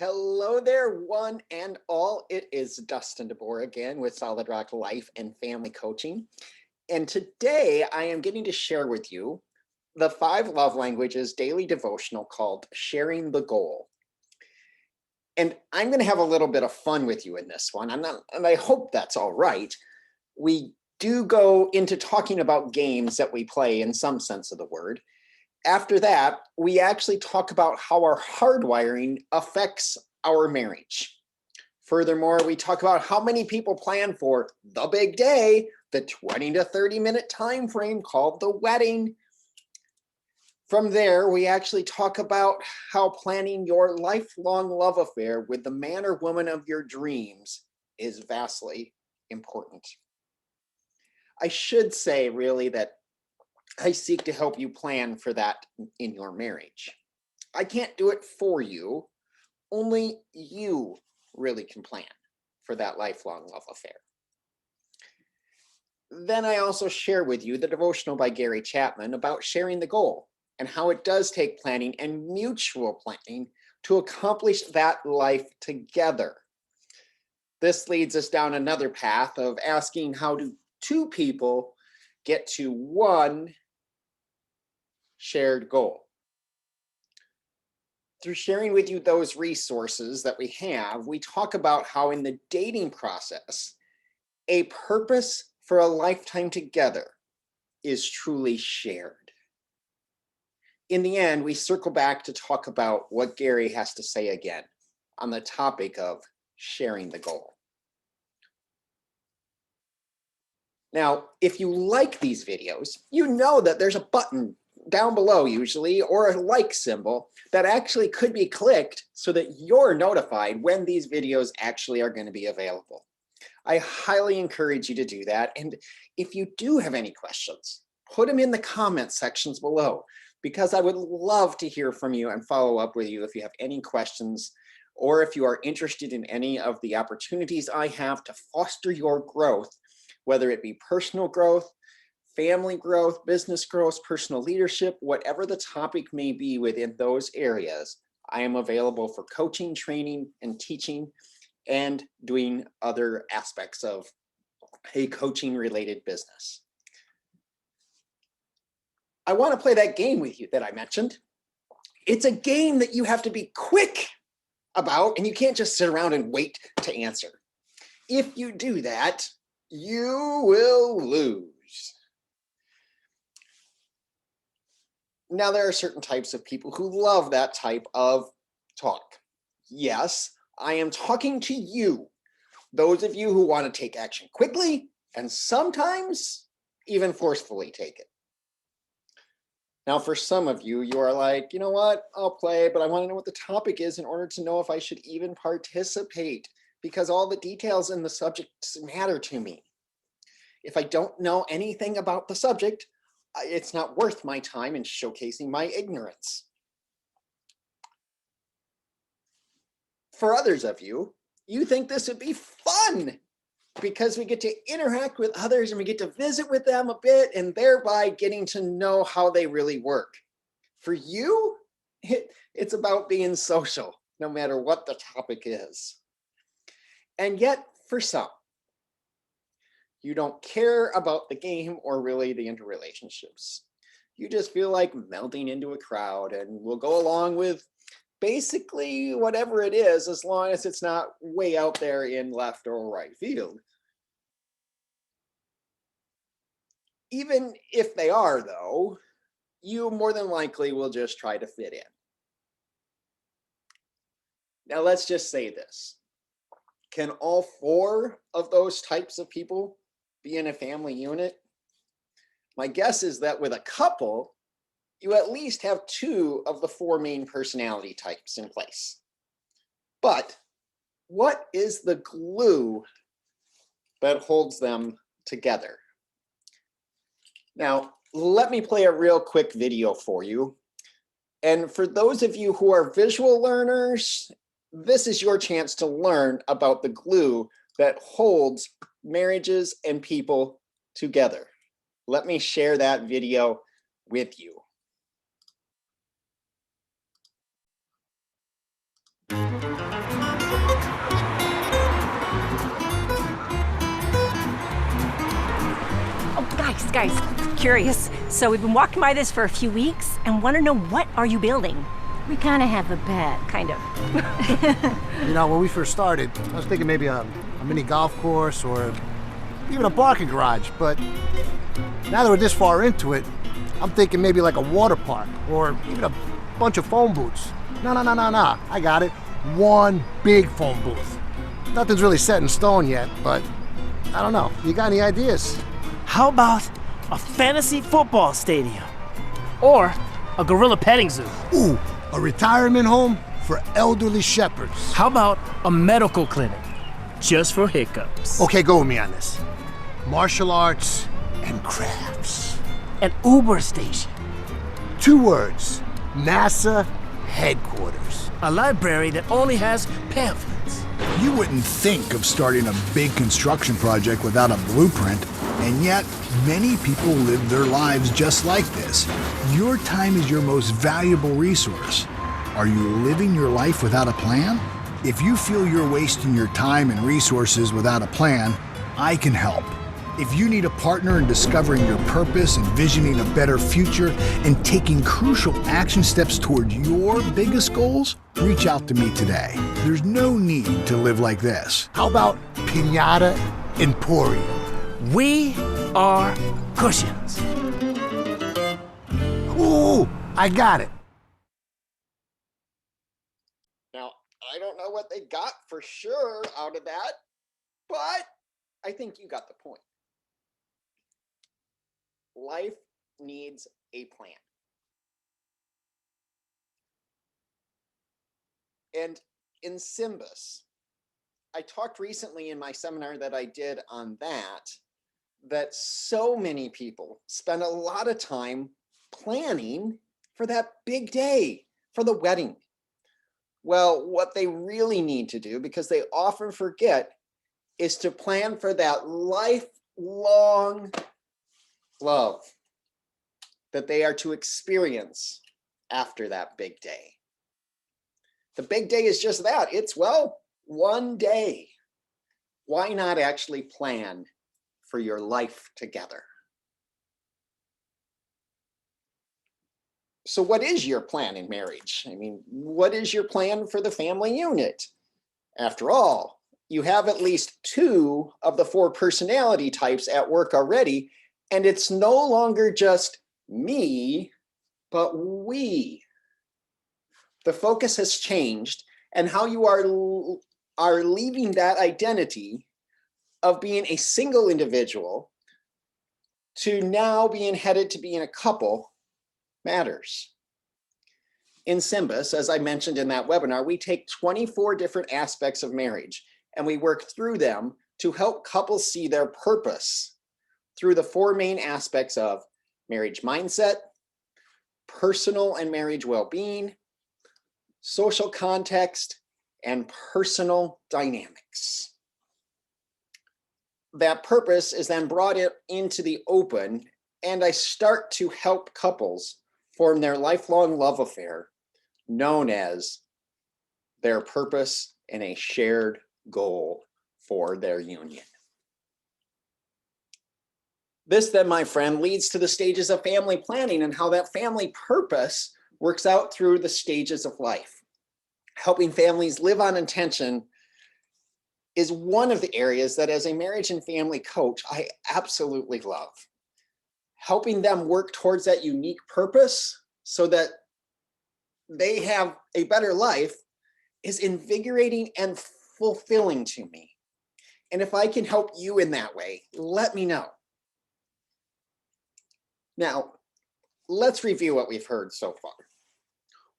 Hello there, one and all. It is Dustin DeBoer again with Solid Rock Life and Family Coaching. And today I am getting to share with you the 5 love languages daily devotional called Sharing the Goal. And I'm going to have a little bit of fun with you in this one. And I hope that's all right. We do go into talking about games that we play in some sense of the word. After that, we actually talk about how our hardwiring affects our marriage. Furthermore, we talk about how many people plan for the big day, the 20 to 30 minute time frame called the wedding. From there, we actually talk about how planning your lifelong love affair with the man or woman of your dreams is vastly important. I should say really that I seek to help you plan for that in your marriage. I can't do it for you. Only you really can plan for that lifelong love affair. Then I also share with you the devotional by Gary Chapman about sharing the goal and how it does take planning and mutual planning to accomplish that life together. This leads us down another path of asking how do 2 people get to one shared goal. Through sharing with you those resources that we have, we talk about how in the dating process, a purpose for a lifetime together is truly shared. In the end, we circle back to talk about what Gary has to say again on the topic of sharing the goal. Now, if you like these videos, you know that there's a button down below usually, or a like symbol that actually could be clicked so that you're notified when these videos actually are going to be available. I highly encourage you to do that. And if you do have any questions, put them in the comment sections below, because I would love to hear from you and follow up with you if you have any questions, or if you are interested in any of the opportunities I have to foster your growth, whether it be personal growth, family growth, business growth, personal leadership, whatever the topic may be within those areas. I am available for coaching, training, and teaching, and doing other aspects of a coaching related business. I want to play that game with you that I mentioned. It's a game that you have to be quick about, and you can't just sit around and wait to answer. If you do that, you will lose. Now, there are certain types of people who love that type of talk. Yes, I am talking to you, those of you who want to take action quickly and sometimes even forcefully take it. Now, for some of you, you are like, you know what, I'll play, but I want to know what the topic is in order to know if I should even participate, because all the details in the subject matter to me. If I don't know anything about the subject, it's not worth my time in showcasing my ignorance. For others of you, you think this would be fun because we get to interact with others and we get to visit with them a bit and thereby getting to know how they really work. For you, it's about being social, no matter what the topic is. And yet, for some, you don't care about the game or really the interrelationships. You just feel like melding into a crowd and will go along with basically whatever it is, as long as it's not way out there in left or right field. Even if they are, though, you more than likely will just try to fit in. Now, let's just say this. Can all 4 of those types of people be in a family unit? My guess is that with a couple, you at least have 2 of the 4 main personality types in place. But what is the glue that holds them together? Now, let me play a real quick video for you. And for those of you who are visual learners, this is your chance to learn about the glue that holds marriages and people together. Let me share that video with you. Oh, guys, curious. So we've been walking by this for a few weeks and want to know, what are you building? We kind of have a bet. Kind of. You know, when we first started, I was thinking maybe a mini golf course or even a parking garage. But now that we're this far into it, I'm thinking maybe like a water park or even a bunch of phone booths. No. I got it. One big phone booth. Nothing's really set in stone yet, but I don't know. You got any ideas? How about a fantasy football stadium? Or a gorilla petting zoo? Ooh, a retirement home for elderly shepherds. How about a medical clinic? Just for hiccups. Okay, go with me on this. Martial arts and crafts. An Uber station. 2 words. NASA headquarters. A library that only has pamphlets. You wouldn't think of starting a big construction project without a blueprint, and yet many people live their lives just like this. Your time is your most valuable resource. Are you living your life without a plan? If you feel you're wasting your time and resources without a plan, I can help. If you need a partner in discovering your purpose, envisioning a better future, and taking crucial action steps toward your biggest goals, reach out to me today. There's no need to live like this. How about Pinata Emporium? We are cushions. Ooh, I got it. Now, I don't know what they got for sure out of that, but I think you got the point. Life needs a plan. And in Symbis, I talked recently in my seminar that I did on that so many people spend a lot of time planning for that big day, for the wedding. Well, what they really need to do, because they often forget, is to plan for that lifelong love that they are to experience after that big day. The big day is just that. It's, well, one day. Why not actually plan for your life together? So what is your plan in marriage? I mean, what is your plan for the family unit? After all, you have at least 2 of the 4 personality types at work already, and it's no longer just me, but we. The focus has changed, and how you are leaving that identity of being a single individual to now being headed to being a couple matters. In Symbis, as I mentioned in that webinar, we take 24 different aspects of marriage and we work through them to help couples see their purpose through the 4 main aspects of marriage mindset, personal and marriage well-being, social context, and personal dynamics. That purpose is then brought into the open, and I start to help couples form their lifelong love affair known as their purpose and a shared goal for their union. This then, my friend, leads to the stages of family planning and how that family purpose works out through the stages of life. Helping families live on intention is one of the areas that, as a marriage and family coach, I absolutely love. Helping them work towards that unique purpose so that they have a better life is invigorating and fulfilling to me. And if I can help you in that way, let me know. Now, let's review what we've heard so far.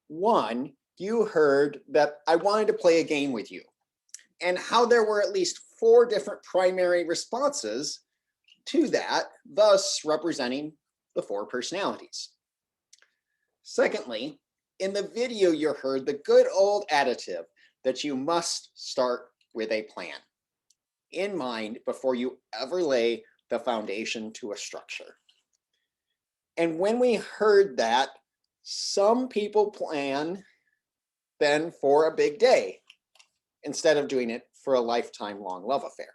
1, you heard that I wanted to play a game with you, and how there were at least 4 different primary responses to that, thus representing the 4 personalities. Secondly, in the video you heard the good old additive that you must start with a plan in mind before you ever lay the foundation to a structure. And when we heard that, some people plan then for a big day. instead of doing it for a lifetime long love affair.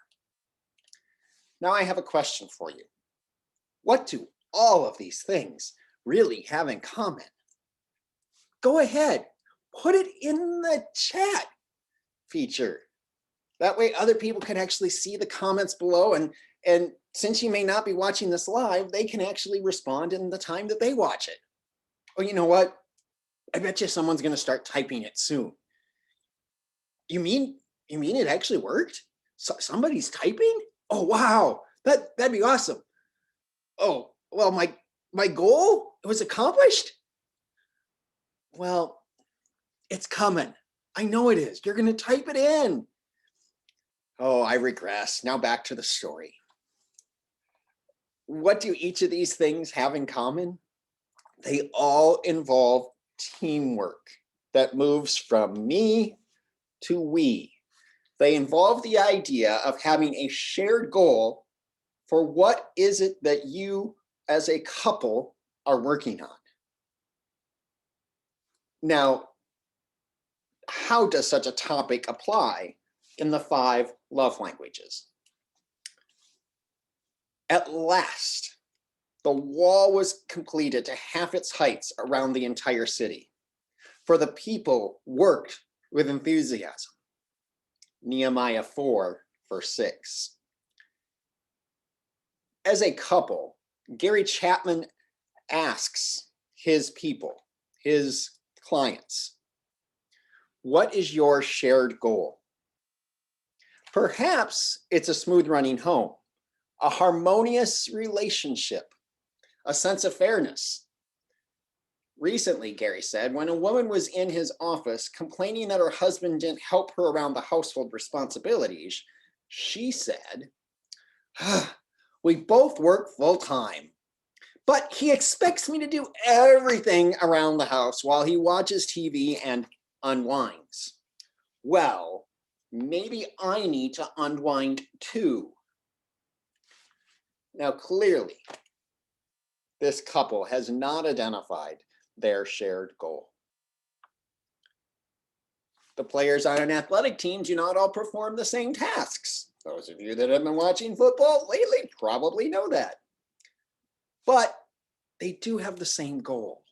Now I have a question for you. What do all of these things really have in common? Go ahead, put it in the chat feature. That way other people can actually see the comments below, and since you may not be watching this live, they can actually respond in the time that they watch it. Oh, you know what? I bet you someone's gonna start typing it soon. You mean it actually worked? Somebody's typing? Oh wow, that'd be awesome. Oh, well, my goal, it was accomplished? Well, it's coming. I know it is. You're gonna type it in. Oh, I regress. Now back to the story. What do each of these things have in common? They all involve teamwork that moves from me to we. They involve the idea of having a shared goal for what is it that you as a couple are working on. Now, how does such a topic apply in the 5 love languages? At last, the wall was completed to half its heights around the entire city, for the people worked with enthusiasm. Nehemiah 4, verse 6. As a couple, Gary Chapman asks his people, his clients, what is your shared goal? Perhaps it's a smooth running home, a harmonious relationship, a sense of fairness. Recently, Gary said, when a woman was in his office complaining that her husband didn't help her around the household responsibilities, she said, we both work full time, but he expects me to do everything around the house while he watches TV and unwinds. Well, maybe I need to unwind too. Now, clearly, this couple has not identified their shared goal. The players on an athletic team do not all perform the same tasks. Those of you that have been watching football lately probably know that. But they do have the same goal.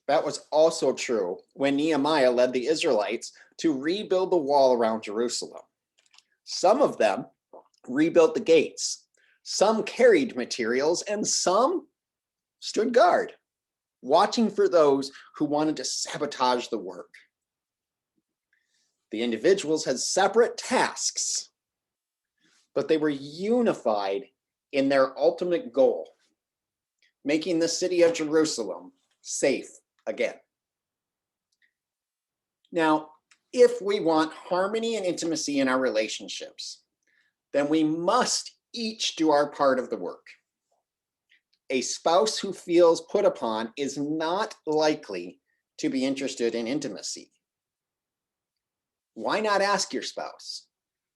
That was also true when Nehemiah led the Israelites to rebuild the wall around Jerusalem. Some of them rebuilt the gates, some carried materials, and some stood guard, watching for those who wanted to sabotage the work. The individuals had separate tasks, but they were unified in their ultimate goal, making the city of Jerusalem safe again. Now, if we want harmony and intimacy in our relationships, then we must each do our part of the work. A spouse who feels put upon is not likely to be interested in intimacy. Why not ask your spouse,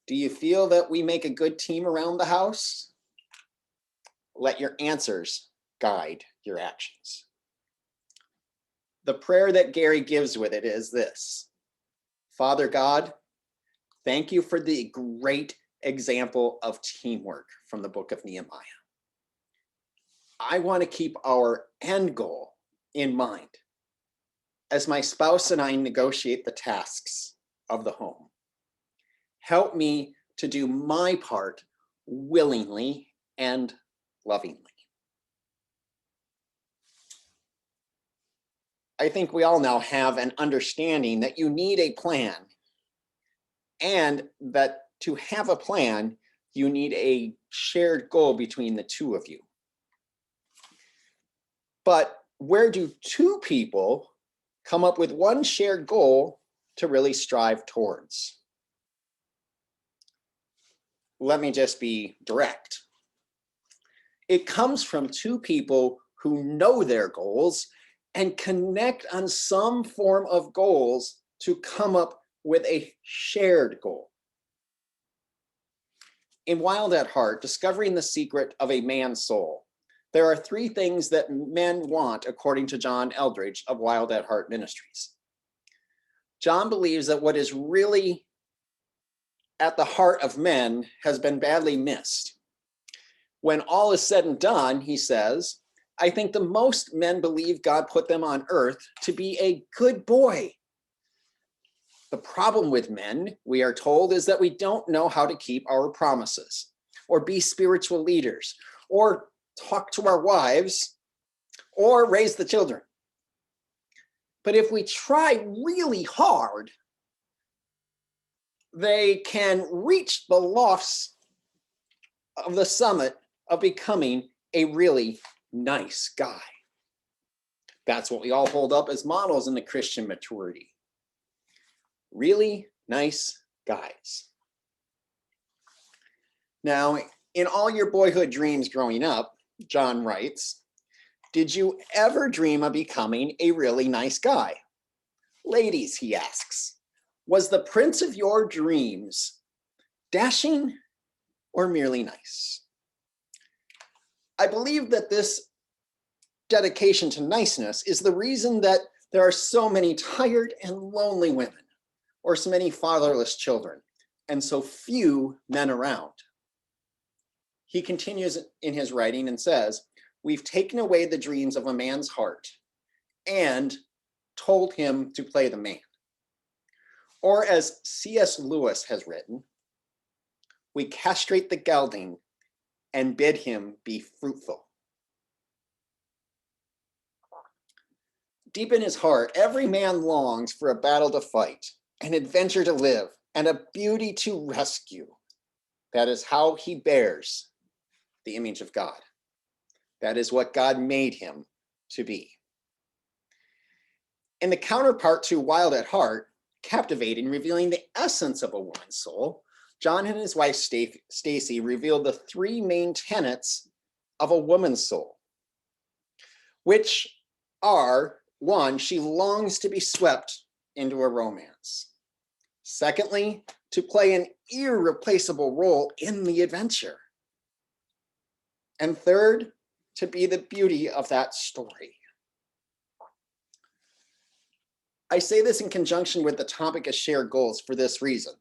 do you feel that we make a good team around the house? Let your answers guide your actions. The prayer that Gary gives with it is this: Father God, thank you for the great example of teamwork from the book of Nehemiah. I want to keep our end goal in mind as my spouse and I negotiate the tasks of the home. Help me to do my part willingly and lovingly. I think we all now have an understanding that you need a plan, and that to have a plan, you need a shared goal between the two of you. But where do two people come up with one shared goal to really strive towards? Let me just be direct. It comes from two people who know their goals and connect on some form of goals to come up with a shared goal. In Wild at Heart, Discovering the Secret of a Man's Soul, there are 3 things that men want, according to John Eldredge of Wild at Heart Ministries. John believes that what is really at the heart of men has been badly missed. When all is said and done, he says, I think the most men believe God put them on earth to be a good boy. The problem with men, we are told, is that we don't know how to keep our promises, or be spiritual leaders, or talk to our wives, or raise the children. But if we try really hard, they can reach the lofts of the summit of becoming a really nice guy. That's what we all hold up as models in the Christian maturity. Really nice guys. Now, in all your boyhood dreams growing up, John writes, did you ever dream of becoming a really nice guy? Ladies, he asks, was the prince of your dreams dashing or merely nice? I believe that this dedication to niceness is the reason that there are so many tired and lonely women, or so many fatherless children, and so few men around. He continues in his writing and says, we've taken away the dreams of a man's heart and told him to play the man. Or as C.S. Lewis has written, we castrate the gelding and bid him be fruitful. Deep in his heart, every man longs for a battle to fight, an adventure to live, and a beauty to rescue. That is how he bears the image of God. That is what God made him to be. In the counterpart to Wild at Heart, captivating, revealing the essence of a woman's soul, John and his wife Stacy revealed the three main tenets of a woman's soul, which are, one, she longs to be swept into a romance. Secondly, to play an irreplaceable role in the adventure. And third, to be the beauty of that story. I say this in conjunction with the topic of shared goals for this reason.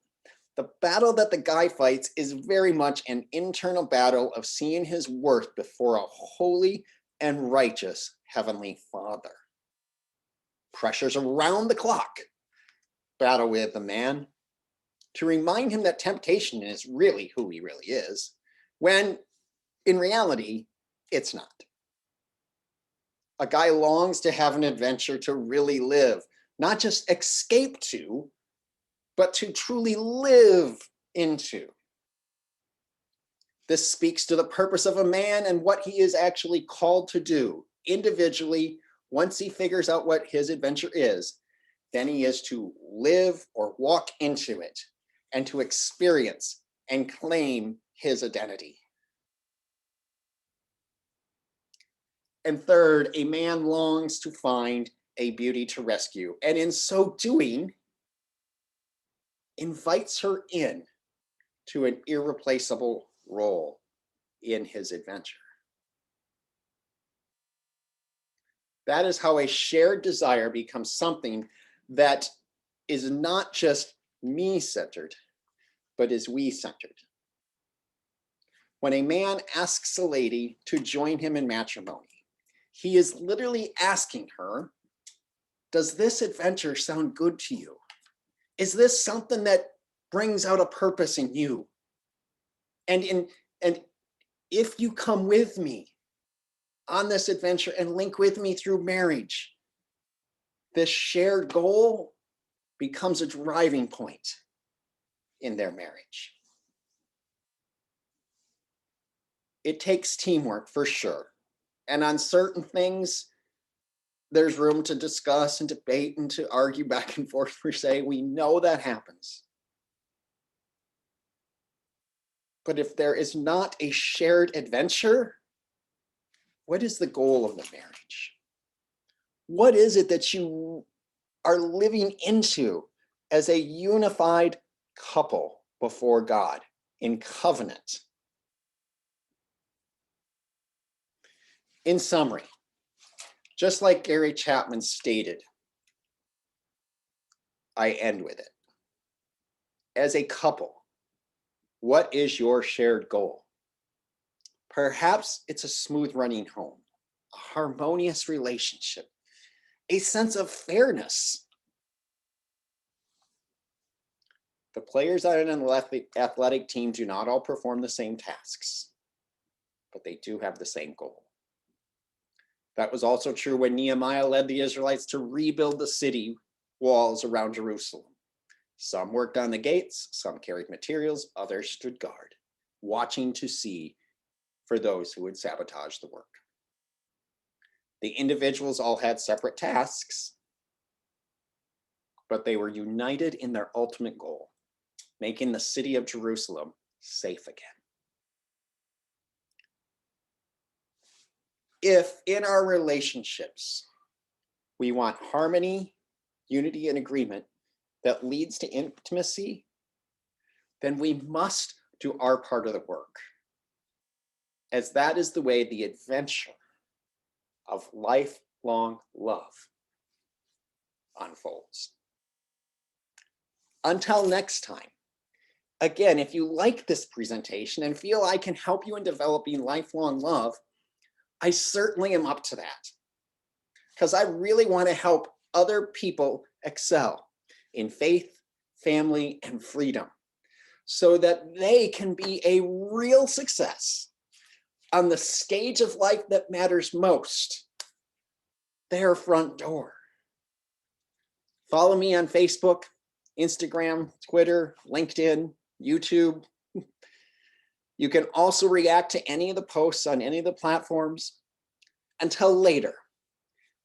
The battle that the guy fights is very much an internal battle of seeing his worth before a holy and righteous Heavenly Father. Pressures around the clock battle with the man to remind him that temptation is really who he really is, when in reality, it's not. A guy longs to have an adventure to really live, not just escape to, but to truly live into. This speaks to the purpose of a man and what he is actually called to do individually. Once he figures out what his adventure is, then he is to live or walk into it and to experience and claim his identity. And third, a man longs to find a beauty to rescue, and in so doing, invites her in to an irreplaceable role in his adventure. That is how a shared desire becomes something that is not just me-centered, but is we-centered. When a man asks a lady to join him in matrimony, he is literally asking her, does this adventure sound good to you? Is this something that brings out a purpose in you? And if you come with me on this adventure and link with me through marriage, this shared goal becomes a driving point in their marriage. It takes teamwork for sure. And on certain things, there's room to discuss and debate and to argue back and forth per se. We know that happens. But if there is not a shared adventure, what is the goal of the marriage? What is it that you are living into as a unified couple before God in covenant? In summary, just like Gary Chapman stated, I end with it. As a couple, what is your shared goal? Perhaps it's a smooth running home, a harmonious relationship, a sense of fairness. The players on an athletic team do not all perform the same tasks, but they do have the same goal. That was also true when Nehemiah led the Israelites to rebuild the city walls around Jerusalem. Some worked on the gates, some carried materials, others stood guard, watching to see for those who would sabotage the work. The individuals all had separate tasks, but they were united in their ultimate goal, making the city of Jerusalem safe again. If in our relationships we want harmony, unity, and agreement that leads to intimacy, then we must do our part of the work, as that is the way the adventure of lifelong love unfolds. Until next time, again, if you like this presentation and feel I can help you in developing lifelong love, I certainly am up to that, because I really want to help other people excel in faith, family, and freedom so that they can be a real success on the stage of life that matters most, their front door. Follow me on Facebook, Instagram, Twitter, LinkedIn, YouTube. You can also react to any of the posts on any of the platforms. Until later,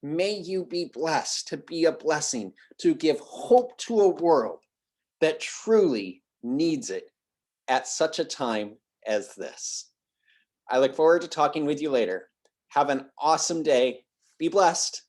may you be blessed to be a blessing, to give hope to a world that truly needs it at such a time as this. I look forward to talking with you later. Have an awesome day. Be blessed.